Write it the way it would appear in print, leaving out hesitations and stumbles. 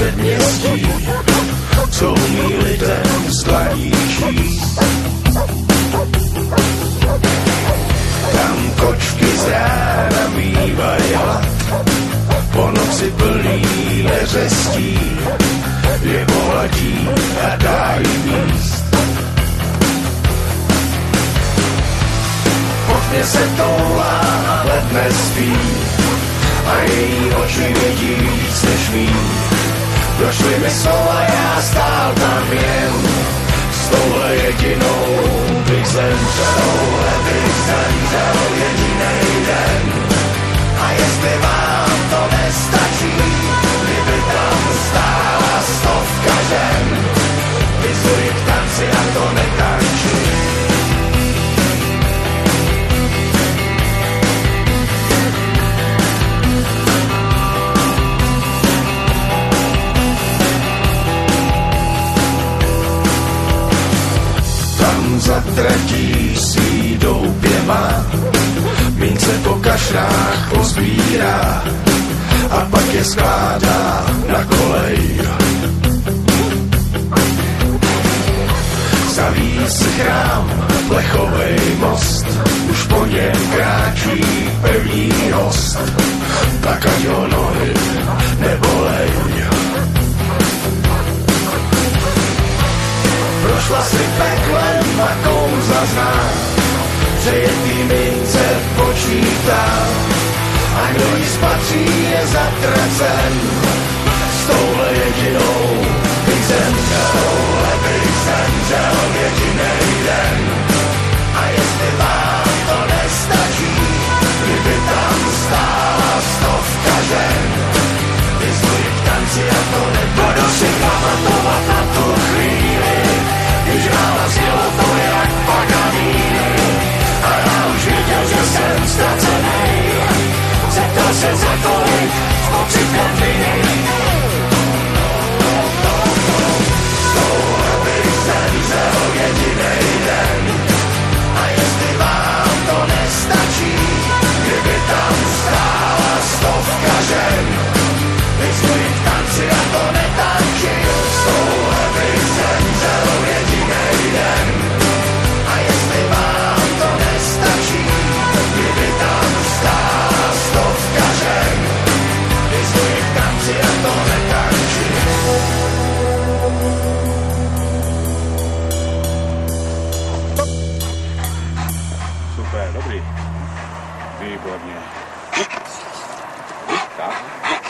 předměstí, co umí lidem z dlaní číst. Tam kočky z rána mývají hlad, po noci plný neřestí, je pohladí a dají míst. Pod mě se toulá, ale nespí, a její oči vidí víc než mý. Došly mi slova, já stál tam jen, s touhle jedinou bych zemřel, jedinej den. A jestli vám to nestačí, kdyby tam stála stovka žen, vyzuji k tanci a to netančí. Za tratí si doupěma, mince po kašrách pozbírá a pak je skládá na kolej. Staví si chrám, plechovej most, už po něm kráčí pevný host, tak ať ho nohy nebolej. Prošla si peklem a kouzla zná, přejetý mince počítá, a kdo jí spatří je zatracen. S touhle jedinou bych zemřel jedinej den. A jestli vám to nestačí, kdyby tam stála stovka žen, vyzvuji k tanci a to nebudu si pamatovat na tu chvíli, když hrála znělo to jak Paganini. A já už viděl, že jsem ztracenej, zeptal se za kolik v pocitném viny. Z touhle bych zemřel jedinej den. A jestli vám to nestačí, kdyby tam stála stovka žen, vyzvuji k tanci a to netančí. Z touhle bych zemřel jedinej den. A jestli vám to nestačí, kdyby tam stála stovka žen, vyzvuji k tanci a to netančí. Super, dobrý. Výborně. Tak.